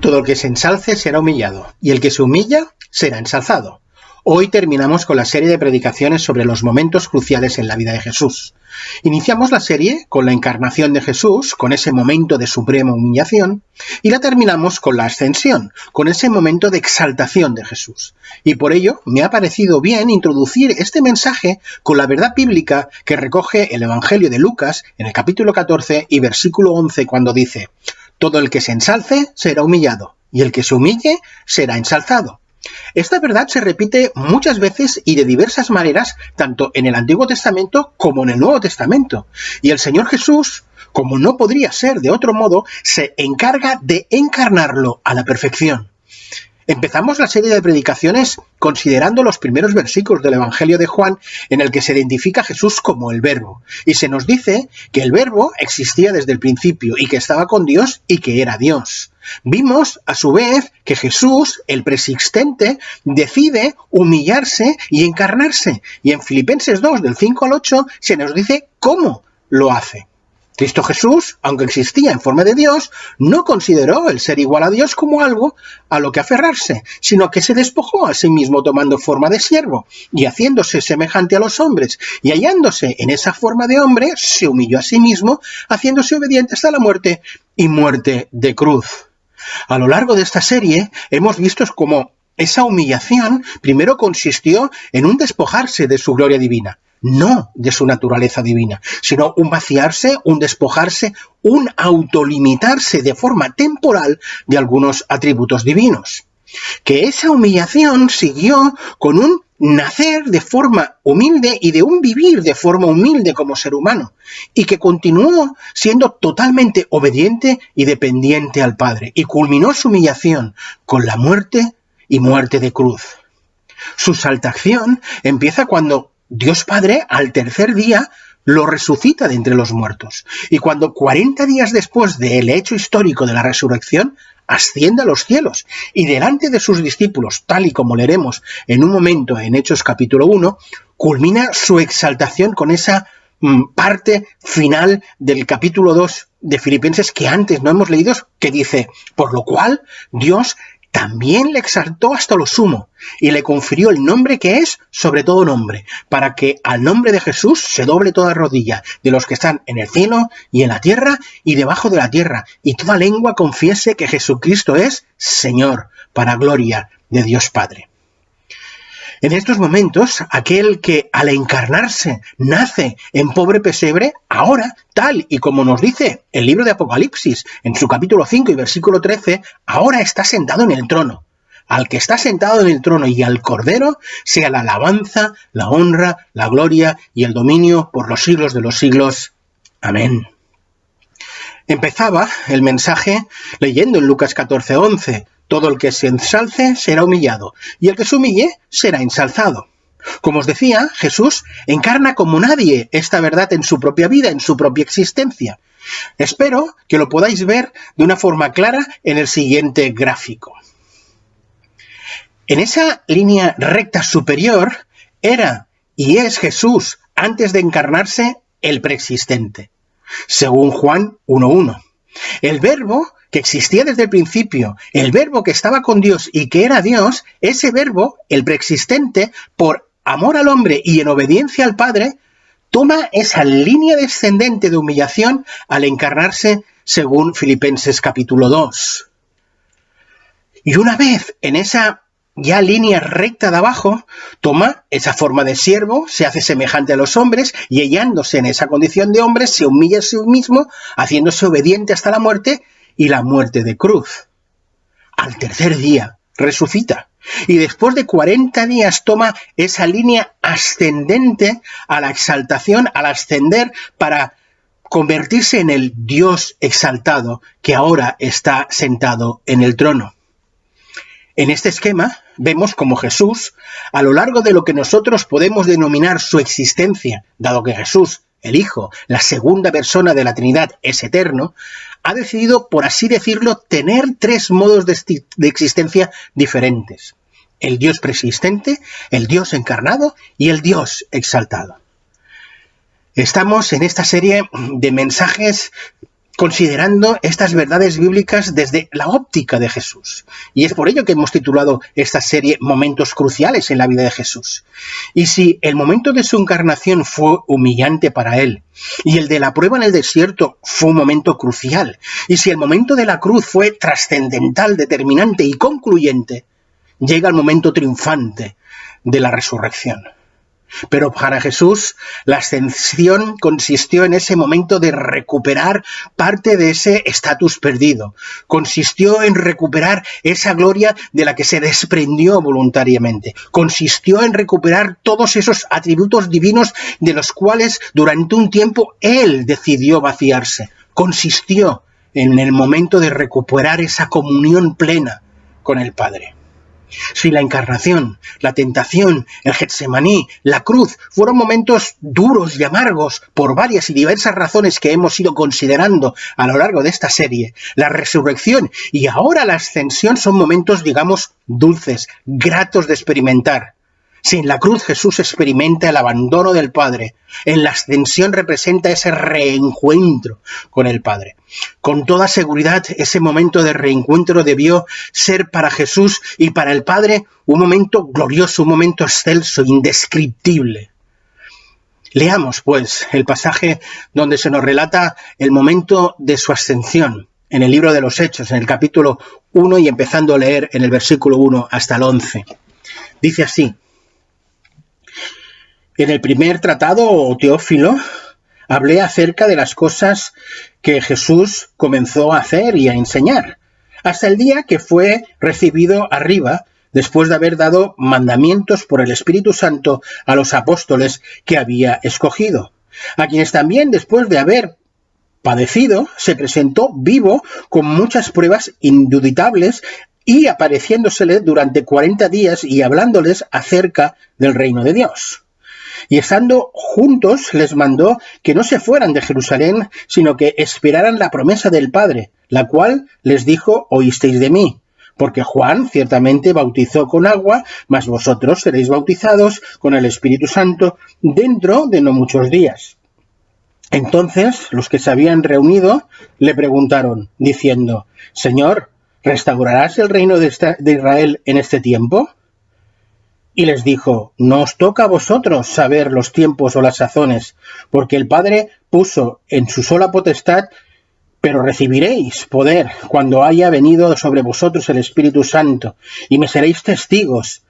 Todo el que se ensalce será humillado, y el que se humilla será ensalzado. Hoy terminamos con la serie de predicaciones sobre los momentos cruciales en la vida de Jesús. Iniciamos la serie con la encarnación de Jesús, con ese momento de suprema humillación, y la terminamos con la ascensión, con ese momento de exaltación de Jesús. Y por ello me ha parecido bien introducir este mensaje con la verdad bíblica que recoge el Evangelio de Lucas en el capítulo 14 y versículo 11, cuando dice: todo el que se ensalce será humillado, y el que se humille será ensalzado. Esta verdad se repite muchas veces y de diversas maneras, tanto en el Antiguo Testamento como en el Nuevo Testamento. Y el Señor Jesús, como no podría ser de otro modo, se encarga de encarnarlo a la perfección. Empezamos la serie de predicaciones considerando los primeros versículos del Evangelio de Juan, en el que se identifica a Jesús como el Verbo, y se nos dice que el Verbo existía desde el principio y que estaba con Dios y que era Dios. Vimos, a su vez, que Jesús, el preexistente, decide humillarse y encarnarse, y en Filipenses 2, del 5 al 8, se nos dice cómo lo hace. Cristo Jesús, aunque existía en forma de Dios, no consideró el ser igual a Dios como algo a lo que aferrarse, sino que se despojó a sí mismo tomando forma de siervo y haciéndose semejante a los hombres, y hallándose en esa forma de hombre, se humilló a sí mismo, haciéndose obediente hasta la muerte y muerte de cruz. A lo largo de esta serie hemos visto cómo esa humillación primero consistió en un despojarse de su gloria divina, no de su naturaleza divina, sino un vaciarse, un despojarse, un autolimitarse de forma temporal de algunos atributos divinos. Que esa humillación siguió con un nacer de forma humilde y de un vivir de forma humilde como ser humano, y que continuó siendo totalmente obediente y dependiente al Padre, y culminó su humillación con la muerte y muerte de cruz. Su exaltación empieza cuando Dios Padre, al tercer día, lo resucita de entre los muertos. Y cuando 40 días después del hecho histórico de la resurrección, asciende a los cielos. Y delante de sus discípulos, tal y como leeremos en un momento en Hechos capítulo 1, culmina su exaltación con esa parte final del capítulo 2 de Filipenses que antes no hemos leído, que dice: por lo cual Dios también le exaltó hasta lo sumo y le confirió el nombre que es sobre todo nombre, para que al nombre de Jesús se doble toda rodilla de los que están en el cielo y en la tierra y debajo de la tierra, y toda lengua confiese que Jesucristo es Señor, para gloria de Dios Padre. En estos momentos, aquel que al encarnarse nace en pobre pesebre, ahora, tal y como nos dice el libro de Apocalipsis, en su capítulo 5 y versículo 13, ahora está sentado en el trono. Al que está sentado en el trono y al Cordero, sea la alabanza, la honra, la gloria y el dominio por los siglos de los siglos. Amén. Empezaba el mensaje leyendo en Lucas 14:11. Todo el que se ensalce será humillado, y el que se humille será ensalzado. Como os decía, Jesús encarna como nadie esta verdad en su propia vida, en su propia existencia. Espero que lo podáis ver de una forma clara en el siguiente gráfico. En esa línea recta superior era y es Jesús, antes de encarnarse, el preexistente, según Juan 1:1. El Verbo que existía desde el principio, el Verbo que estaba con Dios y que era Dios, ese Verbo, el preexistente, por amor al hombre y en obediencia al Padre, toma esa línea descendente de humillación al encarnarse, según Filipenses capítulo 2. Y una vez en esa ya línea recta de abajo, toma esa forma de siervo, se hace semejante a los hombres, y hallándose en esa condición de hombre, se humilla a sí mismo, haciéndose obediente hasta la muerte y la muerte de cruz. Al tercer día resucita, y después de 40 días toma esa línea ascendente a la exaltación, al ascender, para convertirse en el Dios exaltado que ahora está sentado en el trono. En este esquema vemos como Jesús, a lo largo de lo que nosotros podemos denominar su existencia, dado que Jesús, el Hijo, la segunda persona de la Trinidad, es eterno, ha decidido, por así decirlo, tener tres modos de existencia diferentes: el Dios preexistente, el Dios encarnado y el Dios exaltado. Estamos en esta serie de mensajes considerando estas verdades bíblicas desde la óptica de Jesús. Y es por ello que hemos titulado esta serie Momentos cruciales en la vida de Jesús. Y si el momento de su encarnación fue humillante para él, y el de la prueba en el desierto fue un momento crucial, y si el momento de la cruz fue trascendental, determinante y concluyente, llega el momento triunfante de la resurrección. Pero para Jesús, la ascensión consistió en ese momento de recuperar parte de ese estatus perdido. Consistió en recuperar esa gloria de la que se desprendió voluntariamente. Consistió en recuperar todos esos atributos divinos de los cuales durante un tiempo Él decidió vaciarse. Consistió en el momento de recuperar esa comunión plena con el Padre. Si la encarnación, la tentación, el Getsemaní, la cruz fueron momentos duros y amargos por varias y diversas razones que hemos ido considerando a lo largo de esta serie, la resurrección y ahora la ascensión son momentos, digamos, dulces, gratos de experimentar. Si en la cruz Jesús experimenta el abandono del Padre, en la ascensión representa ese reencuentro con el Padre. Con toda seguridad, ese momento de reencuentro debió ser para Jesús y para el Padre un momento glorioso, un momento excelso, indescriptible. Leamos, pues, el pasaje donde se nos relata el momento de su ascensión, en el libro de los Hechos, en el capítulo 1 y empezando a leer en el versículo 1 hasta el 11. Dice así: En el primer tratado, o Teófilo, hablé acerca de las cosas que Jesús comenzó a hacer y a enseñar, hasta el día que fue recibido arriba, después de haber dado mandamientos por el Espíritu Santo a los apóstoles que había escogido, a quienes también, después de haber padecido, se presentó vivo con muchas pruebas indubitables y apareciéndoseles durante 40 días y hablándoles acerca del reino de Dios. Y estando juntos les mandó que no se fueran de Jerusalén, sino que esperaran la promesa del Padre, la cual les dijo: oísteis de mí. Porque Juan ciertamente bautizó con agua, mas vosotros seréis bautizados con el Espíritu Santo dentro de no muchos días. Entonces los que se habían reunido le preguntaron, diciendo: Señor, ¿restaurarás el reino de Israel en este tiempo? Y les dijo: no os toca a vosotros saber los tiempos o las sazones, porque el Padre puso en su sola potestad, pero recibiréis poder cuando haya venido sobre vosotros el Espíritu Santo, y me seréis testigos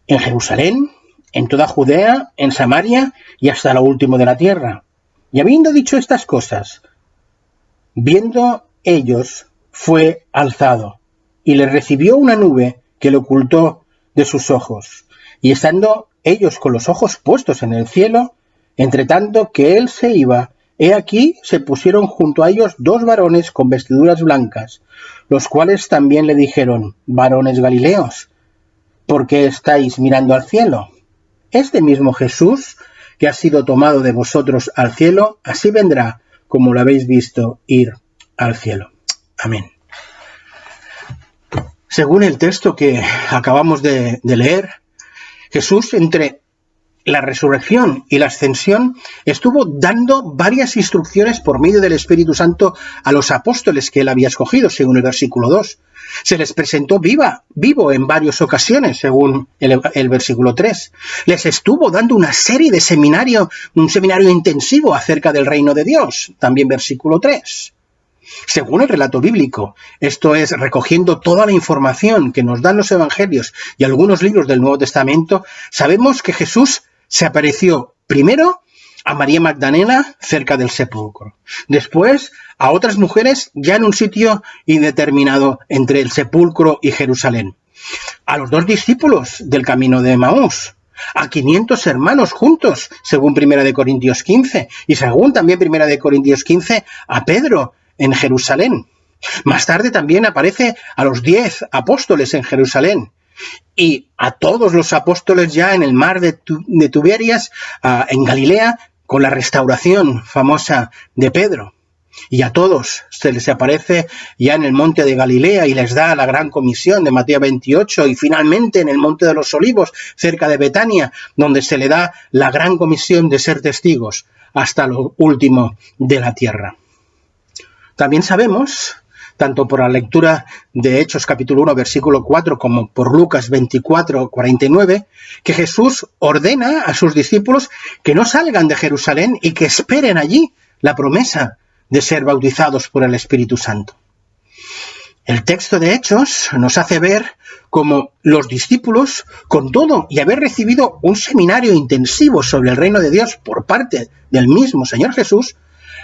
en Jerusalén, en toda Judea, en Samaria y hasta lo último de la tierra. Y habiendo dicho estas cosas, viendo ellos, fue alzado, y le recibió una nube que le ocultó de sus ojos, y estando ellos con los ojos puestos en el cielo, entre tanto que él se iba, he aquí se pusieron junto a ellos 2 varones con vestiduras blancas, los cuales también le dijeron: varones galileos, ¿por qué estáis mirando al cielo? Este mismo Jesús, que ha sido tomado de vosotros al cielo, así vendrá como lo habéis visto ir al cielo. Amén. Según el texto que acabamos de leer, Jesús, entre la resurrección y la ascensión, estuvo dando varias instrucciones por medio del Espíritu Santo a los apóstoles que él había escogido, según el versículo 2. Se les presentó vivo en varias ocasiones, según el versículo 3. Les estuvo dando una serie de un seminario intensivo acerca del reino de Dios, también versículo 3. Según el relato bíblico, esto es, recogiendo toda la información que nos dan los evangelios y algunos libros del Nuevo Testamento, sabemos que Jesús se apareció primero a María Magdalena cerca del sepulcro, después a otras mujeres ya en un sitio indeterminado entre el sepulcro y Jerusalén, a los 2 discípulos del camino de Emaús, a 500 hermanos juntos, según 1 Corintios 15, y según también 1 Corintios 15, a Pedro en Jerusalén. Más tarde también aparece a los 10 apóstoles en Jerusalén y a todos los apóstoles ya en el mar de Tiberias, en Galilea, con la restauración famosa de Pedro. Y a todos se les aparece ya en el monte de Galilea y les da la gran comisión de Mateo 28, y finalmente en el monte de los Olivos, cerca de Betania, donde se le da la gran comisión de ser testigos hasta lo último de la tierra. También sabemos, tanto por la lectura de Hechos capítulo 1, versículo 4, como por Lucas 24, 49, que Jesús ordena a sus discípulos que no salgan de Jerusalén y que esperen allí la promesa de ser bautizados por el Espíritu Santo. El texto de Hechos nos hace ver cómo los discípulos, con todo y haber recibido un seminario intensivo sobre el reino de Dios por parte del mismo Señor Jesús,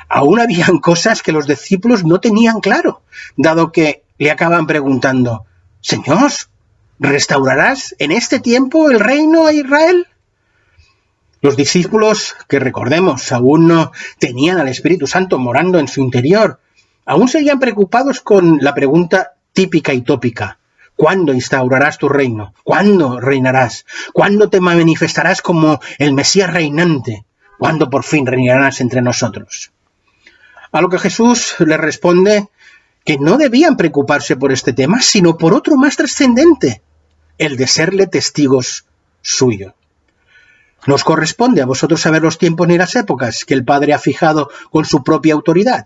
aún habían cosas que los discípulos no tenían claro, dado que le acaban preguntando: Señor, ¿restaurarás en este tiempo el reino a Israel? Los discípulos, que recordemos, aún no tenían al Espíritu Santo morando en su interior, aún seguían preocupados con la pregunta típica y tópica: ¿cuándo instaurarás tu reino? ¿Cuándo reinarás? ¿Cuándo te manifestarás como el Mesías reinante? ¿Cuándo por fin reinarás entre nosotros? A lo que Jesús les responde que no debían preocuparse por este tema, sino por otro más trascendente, el de serle testigos suyos. ¿Nos corresponde a vosotros saber los tiempos ni las épocas que el Padre ha fijado con su propia autoridad?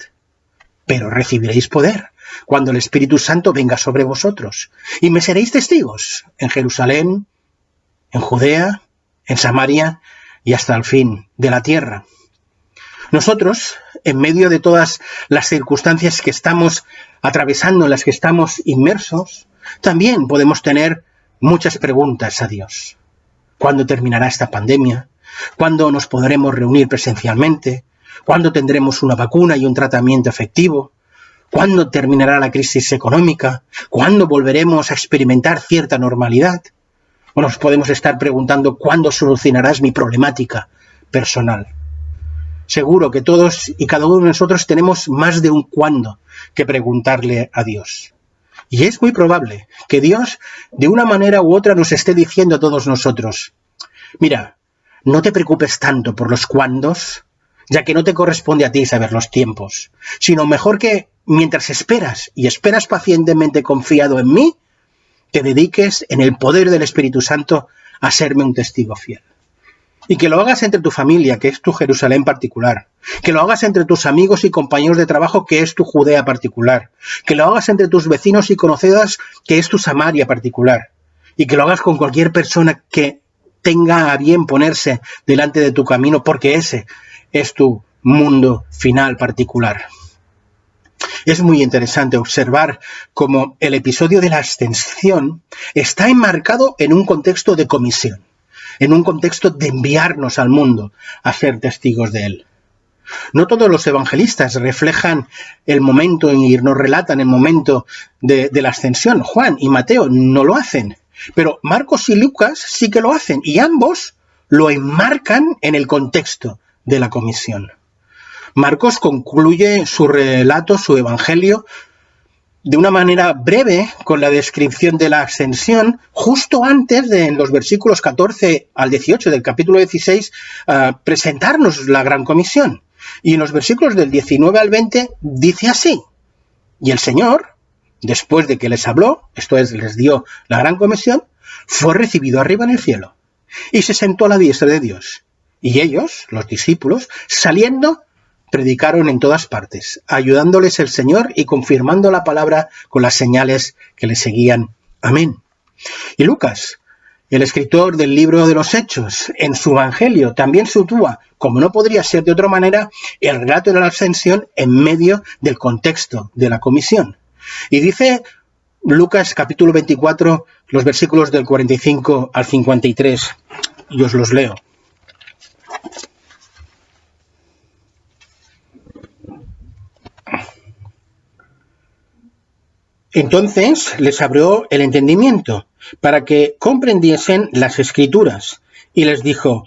Pero recibiréis poder cuando el Espíritu Santo venga sobre vosotros, y me seréis testigos en Jerusalén, en Judea, en Samaria y hasta el fin de la tierra. Nosotros, en medio de todas las circunstancias que estamos atravesando, en las que estamos inmersos, también podemos tener muchas preguntas a Dios. ¿Cuándo terminará esta pandemia? ¿Cuándo nos podremos reunir presencialmente? ¿Cuándo tendremos una vacuna y un tratamiento efectivo? ¿Cuándo terminará la crisis económica? ¿Cuándo volveremos a experimentar cierta normalidad? O nos podemos estar preguntando: ¿cuándo solucionarás mi problemática personal? Seguro que todos y cada uno de nosotros tenemos más de un cuándo que preguntarle a Dios. Y es muy probable que Dios, de una manera u otra, nos esté diciendo a todos nosotros: mira, no te preocupes tanto por los cuándos, ya que no te corresponde a ti saber los tiempos, sino mejor que mientras esperas, y esperas pacientemente confiado en mí, te dediques en el poder del Espíritu Santo a serme un testigo fiel. Y que lo hagas entre tu familia, que es tu Jerusalén particular. Que lo hagas entre tus amigos y compañeros de trabajo, que es tu Judea particular. Que lo hagas entre tus vecinos y conocidas, que es tu Samaria particular. Y que lo hagas con cualquier persona que tenga a bien ponerse delante de tu camino, porque ese es tu mundo final particular. Es muy interesante observar cómo el episodio de la ascensión está enmarcado en un contexto de comisión, en un contexto de enviarnos al mundo a ser testigos de él. No todos los evangelistas reflejan el momento y nos relatan el momento de la ascensión. Juan y Mateo no lo hacen, pero Marcos y Lucas sí que lo hacen, y ambos lo enmarcan en el contexto de la comisión. Marcos concluye su relato, su evangelio, de una manera breve con la descripción de la ascensión, justo antes de, en los versículos 14 al 18 del capítulo 16, presentarnos la gran comisión. Y en los versículos del 19 al 20 dice así: y el Señor, después de que les habló, esto es, les dio la gran comisión, fue recibido arriba en el cielo y se sentó a la diestra de Dios. Y ellos, los discípulos, saliendo, predicaron en todas partes, ayudándoles el Señor y confirmando la palabra con las señales que le seguían. Amén. Y Lucas, el escritor del libro de los Hechos, en su evangelio también sitúa, como no podría ser de otra manera, el relato de la ascensión en medio del contexto de la comisión. Y dice Lucas capítulo 24, los versículos del 45 al 53, y os los leo. Entonces les abrió el entendimiento para que comprendiesen las Escrituras, y les dijo: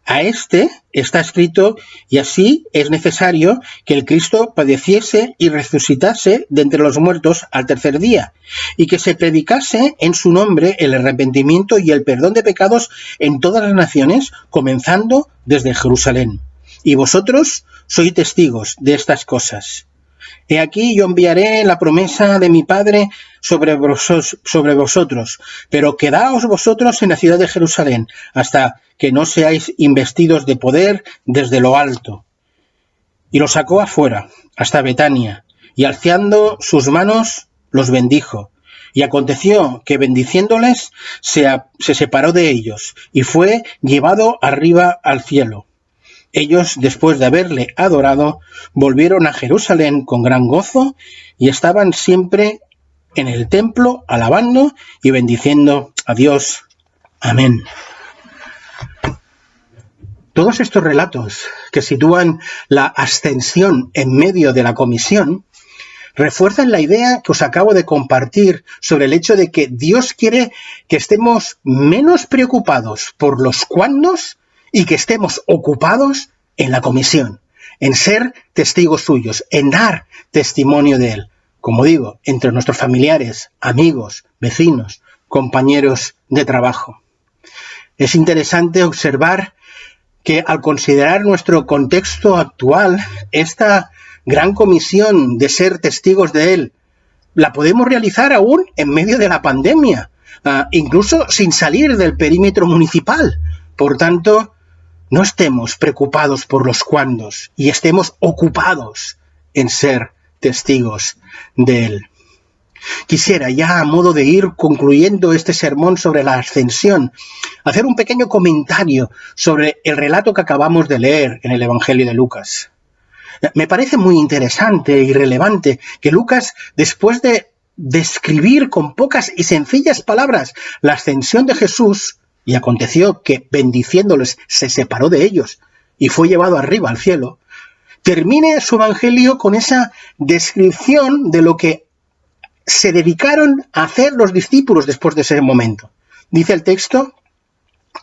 a este está escrito, y así es necesario que el Cristo padeciese y resucitase de entre los muertos al tercer día, y que se predicase en su nombre el arrepentimiento y el perdón de pecados en todas las naciones, comenzando desde Jerusalén. Y vosotros sois testigos de estas cosas. He aquí yo enviaré la promesa de mi Padre sobre vosotros, pero quedaos vosotros en la ciudad de Jerusalén, hasta que no seáis investidos de poder desde lo alto. Y los sacó afuera, hasta Betania, y alzando sus manos los bendijo. Y aconteció que bendiciéndoles se separó de ellos y fue llevado arriba al cielo. Ellos, después de haberle adorado, volvieron a Jerusalén con gran gozo y estaban siempre en el templo alabando y bendiciendo a Dios. Amén. Todos estos relatos que sitúan la ascensión en medio de la comisión refuerzan la idea que os acabo de compartir sobre el hecho de que Dios quiere que estemos menos preocupados por los cuándos y que estemos ocupados en la comisión, en ser testigos suyos, en dar testimonio de Él, como digo, entre nuestros familiares, amigos, vecinos, compañeros de trabajo. Es interesante observar que al considerar nuestro contexto actual, esta gran comisión de ser testigos de Él la podemos realizar aún en medio de la pandemia, incluso sin salir del perímetro municipal. Por tanto, no estemos preocupados por los cuándos y estemos ocupados en ser testigos de Él. Quisiera, ya a modo de ir concluyendo este sermón sobre la ascensión, hacer un pequeño comentario sobre el relato que acabamos de leer en el Evangelio de Lucas. Me parece muy interesante y relevante que Lucas, después de describir con pocas y sencillas palabras la ascensión de Jesús, y aconteció que bendiciéndoles se separó de ellos y fue llevado arriba al cielo, termine su evangelio con esa descripción de lo que se dedicaron a hacer los discípulos después de ese momento. Dice el texto: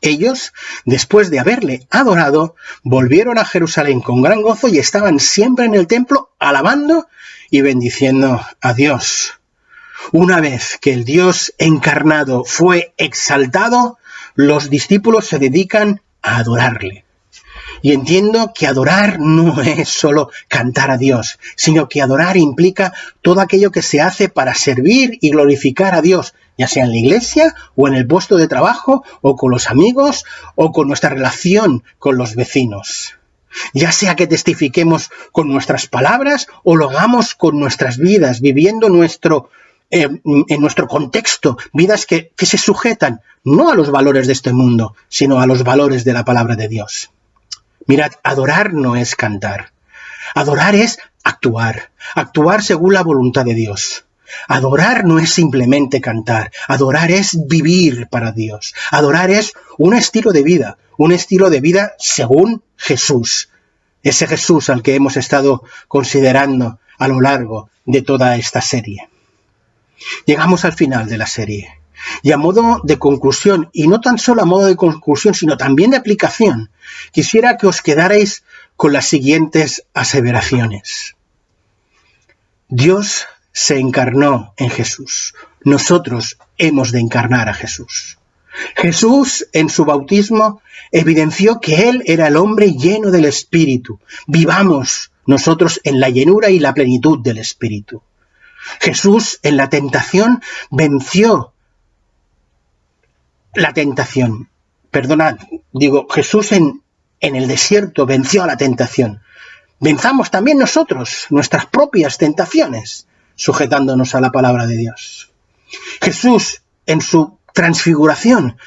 ellos, después de haberle adorado, volvieron a Jerusalén con gran gozo y estaban siempre en el templo alabando y bendiciendo a Dios. Una vez que el Dios encarnado fue exaltado, los discípulos se dedican a adorarle. Y entiendo que adorar no es solo cantar a Dios, sino que adorar implica todo aquello que se hace para servir y glorificar a Dios, ya sea en la iglesia o en el puesto de trabajo o con los amigos o con nuestra relación con los vecinos. Ya sea que testifiquemos con nuestras palabras o lo hagamos con nuestras vidas, viviendo en nuestro contexto, vidas que se sujetan no a los valores de este mundo, sino a los valores de la palabra de Dios. Mirad, adorar no es cantar. Adorar es actuar según la voluntad de Dios. Adorar no es simplemente cantar, adorar es vivir para Dios. Adorar es un estilo de vida según Jesús. Ese Jesús al que hemos estado considerando a lo largo de toda esta serie. Llegamos al final de la serie. Y a modo de conclusión, y no tan solo a modo de conclusión, sino también de aplicación, quisiera que os quedarais con las siguientes aseveraciones. Dios se encarnó en Jesús. Nosotros hemos de encarnar a Jesús. Jesús, en su bautismo, evidenció que Él era el hombre lleno del Espíritu. Vivamos nosotros en la llenura y la plenitud del Espíritu. Jesús, en la tentación, venció la tentación. Jesús en el desierto venció a la tentación. Venzamos también nosotros nuestras propias tentaciones, sujetándonos a la palabra de Dios. Jesús, en su transfiguración,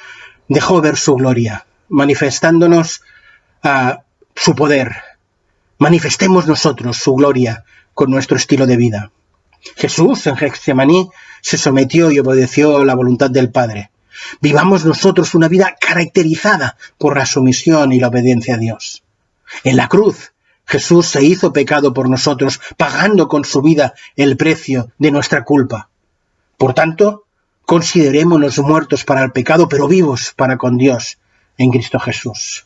dejó ver su gloria, manifestándonos su poder. Manifestemos nosotros su gloria con nuestro estilo de vida. Jesús, en Getsemaní, se sometió y obedeció la voluntad del Padre. Vivamos nosotros una vida caracterizada por la sumisión y la obediencia a Dios. En la cruz, Jesús se hizo pecado por nosotros, pagando con su vida el precio de nuestra culpa. Por tanto, considerémonos muertos para el pecado, pero vivos para con Dios en Cristo Jesús.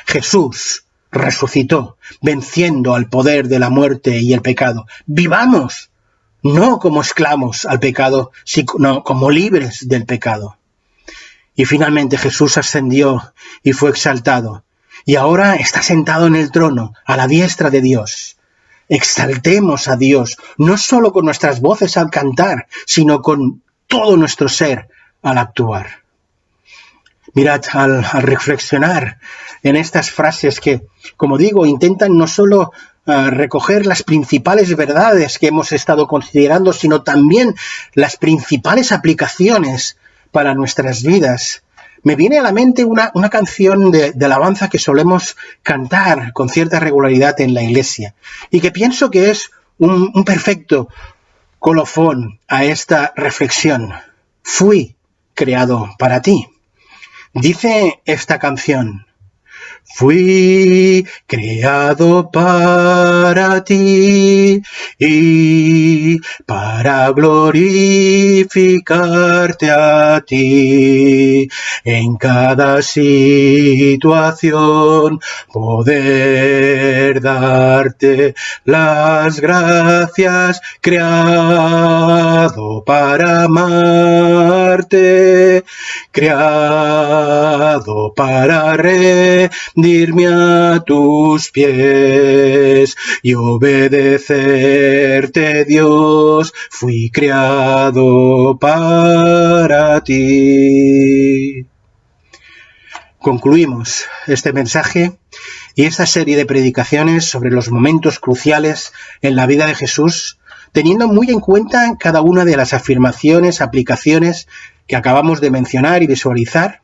Jesús resucitó, venciendo al poder de la muerte y el pecado. Vivamos, no como esclavos al pecado, sino como libres del pecado. Y finalmente Jesús ascendió y fue exaltado. Y ahora está sentado en el trono, a la diestra de Dios. Exaltemos a Dios, no solo con nuestras voces al cantar, sino con todo nuestro ser al actuar. Mirad, al reflexionar en estas frases que, como digo, intentan no solo recoger las principales verdades que hemos estado considerando, sino también las principales aplicaciones para nuestras vidas, me viene a la mente una canción de alabanza que solemos cantar con cierta regularidad en la iglesia y que pienso que es un perfecto colofón a esta reflexión. Fui creado para ti. Dice esta canción: fui creado para ti y para glorificarte a ti. En cada situación poder darte las gracias, creado para amarte, creado para rendirme a tus pies y obedecerte, Dios. Fui creado para ti. Concluimos este mensaje y esta serie de predicaciones sobre los momentos cruciales en la vida de Jesús, teniendo muy en cuenta cada una de las afirmaciones, aplicaciones que acabamos de mencionar y visualizar,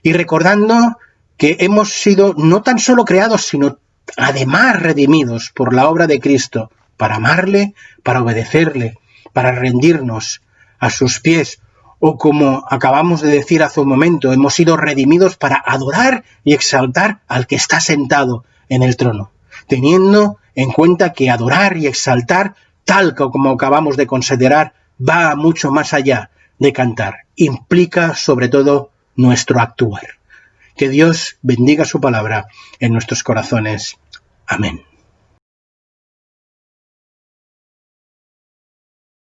y recordando que hemos sido no tan solo creados, sino además redimidos por la obra de Cristo, para amarle, para obedecerle, para rendirnos a sus pies, o como acabamos de decir hace un momento, hemos sido redimidos para adorar y exaltar al que está sentado en el trono, teniendo en cuenta que adorar y exaltar, tal como acabamos de considerar, va mucho más allá de cantar, implica sobre todo nuestro actuar. Que Dios bendiga su palabra en nuestros corazones. Amén.